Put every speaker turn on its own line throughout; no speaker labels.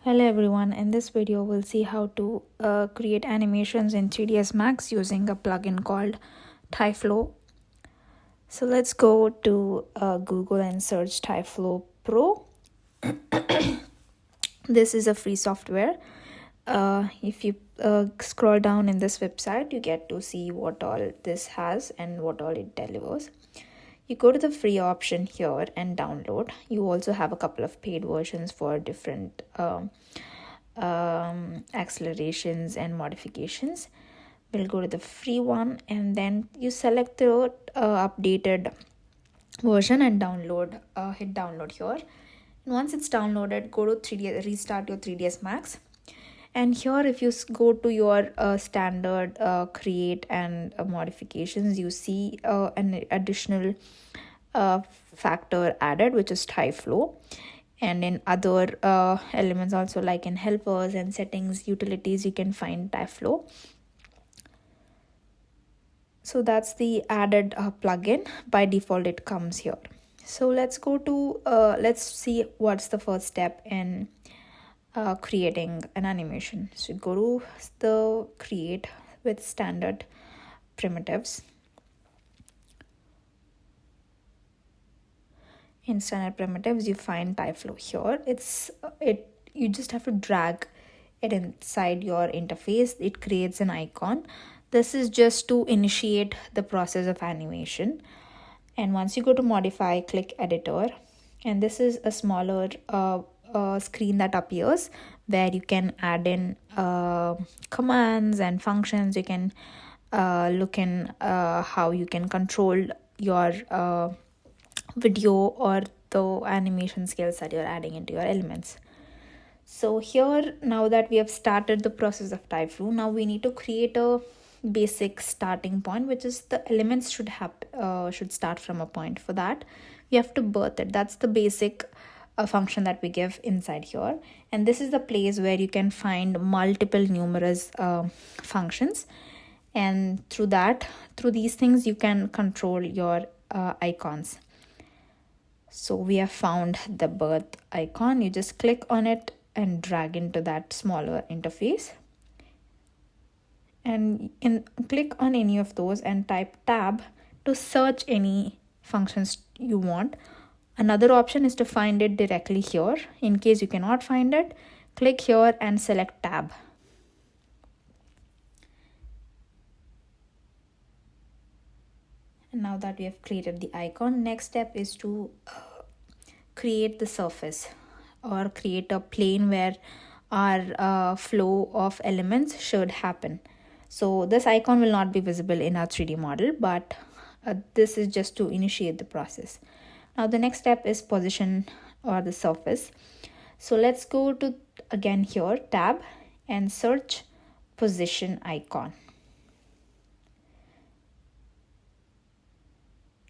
Hello everyone, in this video we'll see how to create animations in 3ds Max using a plugin called Tyflow. So let's go to Google and search Tyflow Pro. This is a free software. If you scroll down in this website, you get to see what all this has and what all it delivers. You go to the free option here and download. You also have a couple of paid versions for different accelerations and modifications. We'll go to the free one and then you select the updated version and download. Hit download here. And once it's downloaded, go to 3D, restart your 3ds Max. And here, if you go to your standard create and modifications, you see an additional factor added, which is Tyflow. And in other elements also, like in helpers and settings, utilities, you can find Tyflow. So that's the added plugin. By default, it comes here. So let's go to, let's see what's the first step in creating an animation. So go to the create with standard primitives. In standard primitives, you find Tyflow here. You just have to drag it inside your interface. It creates an icon. This is just to initiate the process of animation. And once you go to modify, click editor, and this is a smaller screen that appears where you can add in commands and functions. You can look in how you can control your video or the animation skills that you're adding into your elements. So here, now that we have started the process of Tyflow, now we need to create a basic starting point, which is the elements should start from a point. For that, we have to birth it. That's the basic function that we give inside here, and this is the place where you can find multiple numerous functions, and through these things you can control your icons. So we have found the birth icon. You just click on it and drag into that smaller interface, and click on any of those and type tab to search any functions you want. Another option is to find it directly here. In case you cannot find it, click here and select tab. And now that we have created the icon, next step is to create the surface or create a plane where our flow of elements should happen. So this icon will not be visible in our 3D model, but this is just to initiate the process. Now the next step is position or the surface. So let's go to again here, tab, and search position icon.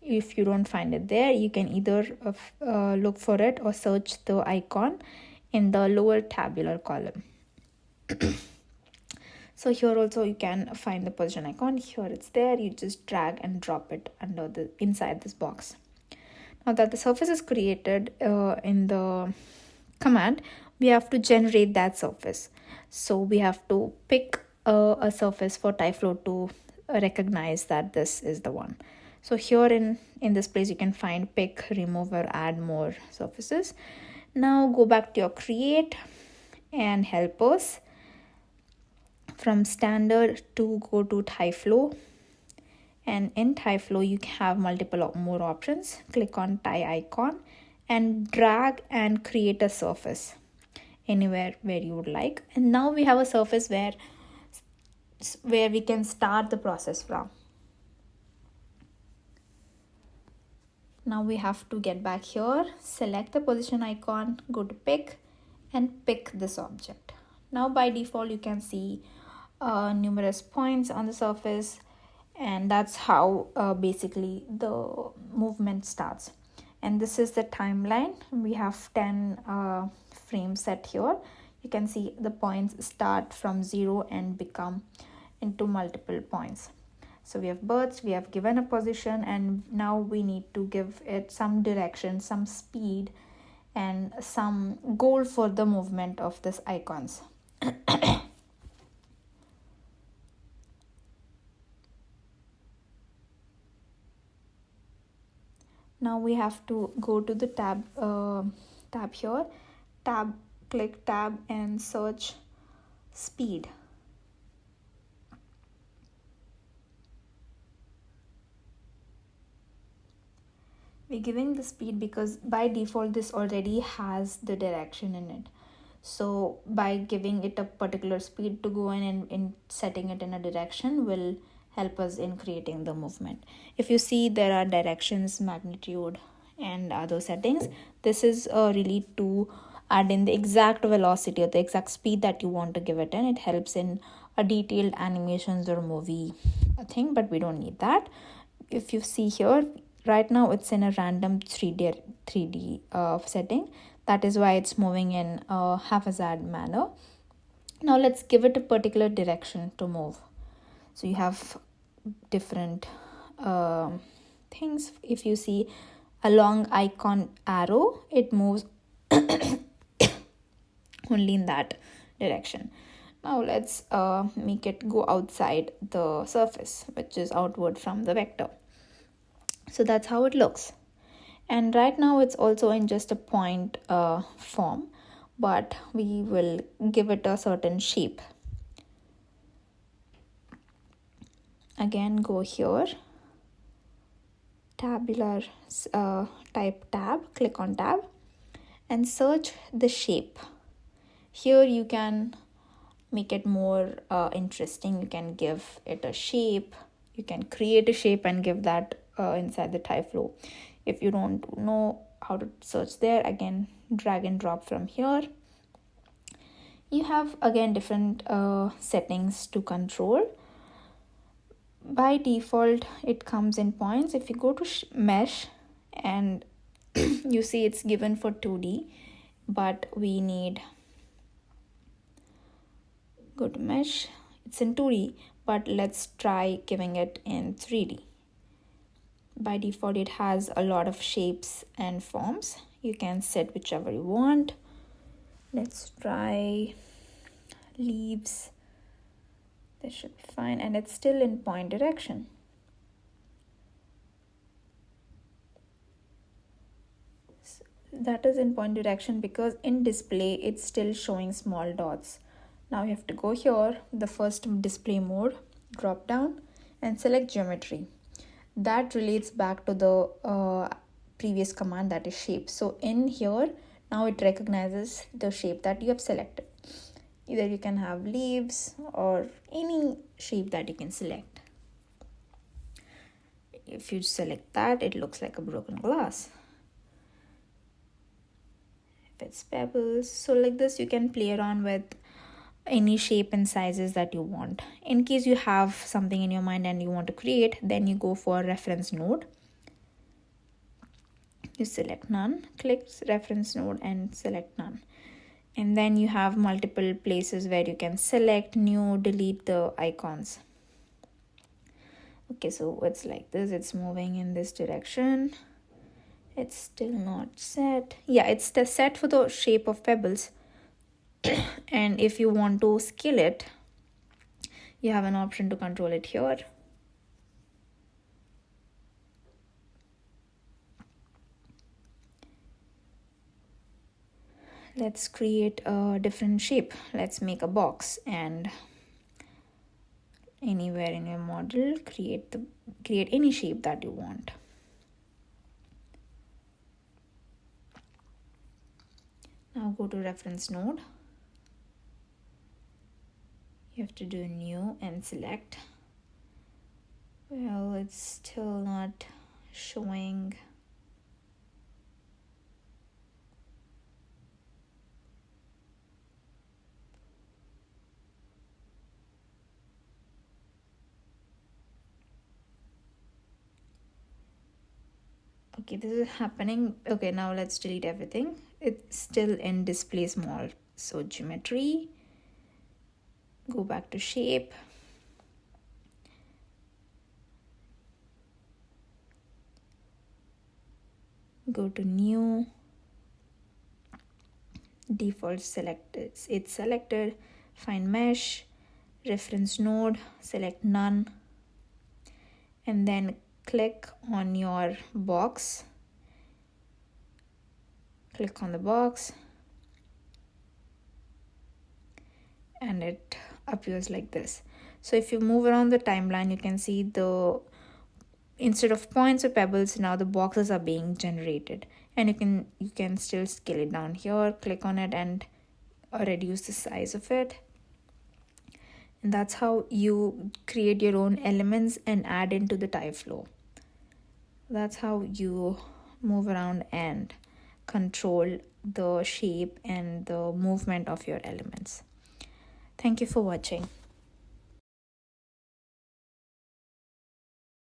If you don't find it there, you can either look for it or search the icon in the lower tabular column. So here also you can find the position icon. Here it's there. You just drag and drop it inside this box. Now that the surface is created in the command, we have to generate that surface. So we have to pick a surface for Tyflow to recognize that this is the one. So here in this place, you can find pick, remove, or add more surfaces. Now go back to your create and helpers. From standard to go to Tyflow. And in Tyflow, you have multiple more options. Click on Ty icon and drag and create a surface anywhere where you would like. And now we have a surface where we can start the process from. Now we have to get back here, select the position icon, go to pick, and pick this object. Now by default, you can see numerous points on the surface, and that's how basically the movement starts. And this is the timeline. We have 10 frames set here. You can see the points start from 0 and become into multiple points. So we have births, we have given a position, and now we need to give it some direction, some speed, and some goal for the movement of this icons. Now we have to go to the tab here, tab, click tab and search speed. We're giving the speed because by default this already has the direction in it. So by giving it a particular speed to go in and in setting it in a direction will help us in creating the movement. If you see, there are directions, magnitude and other settings. This is really to add in the exact velocity or the exact speed that you want to give it in. It helps in a detailed animations or movie thing, but we don't need that. If you see here, right now it's in a random 3D setting. That is why it's moving in a haphazard manner. Now let's give it a particular direction to move. So you have different things. If you see a long icon arrow, it moves only in that direction. Now let's make it go outside the surface, which is outward from the vector. So that's how it looks. And right now it's also in just a point form, but we will give it a certain shape. Again, go here, tabular, type tab, click on tab and search the shape. Here you can make it more interesting. You can give it a shape. You can create a shape and give that inside the Tyflow. If you don't know how to search there, again, drag and drop from here. You have again different settings to control. By default, it comes in points. If you go to mesh and you see it's given for 2D, but we need, go to mesh, it's in 2D, but let's try giving it in 3D. By default, it has a lot of shapes and forms. You can set whichever you want. Let's try leaves. This should be fine, and it's still in point direction. That is in point direction because in display it's still showing small dots. Now you have to go here, the first display mode, drop down and select geometry. That relates back to the previous command, that is shape. So in here, now it recognizes the shape that you have selected. Either you can have leaves or any shape that you can select. If you select that, it looks like a broken glass. If it's pebbles, so like this you can play around with any shape and sizes that you want. In case you have something in your mind and you want to create, then you go for reference node. You select none, click reference node and select none. And then you have multiple places where you can select, new, delete the icons. Okay, so it's like this, it's moving in this direction. It's still not set. Yeah, it's set for the shape of pebbles. And if you want to scale it, you have an option to control it here. Let's create a different shape. Let's make a box, and anywhere in your model, create any shape that you want. Now go to reference node. You have to do new and select. Well, it's still not showing. Okay, this is happening. Okay, now let's delete everything. It's still in display small. So geometry, go back to shape. Go to new. default selected, it's selected. Find mesh, reference node, select none, and then click on your box. Click on the box and it appears like this. So if you move around the timeline, you can see the instead of points or pebbles, now the boxes are being generated, and you can still scale it down here. Click on it and reduce the size of it. And that's how you create your own elements and add into the Tyflow. That's how you move around and control the shape and the movement of your elements. Thank you for watching.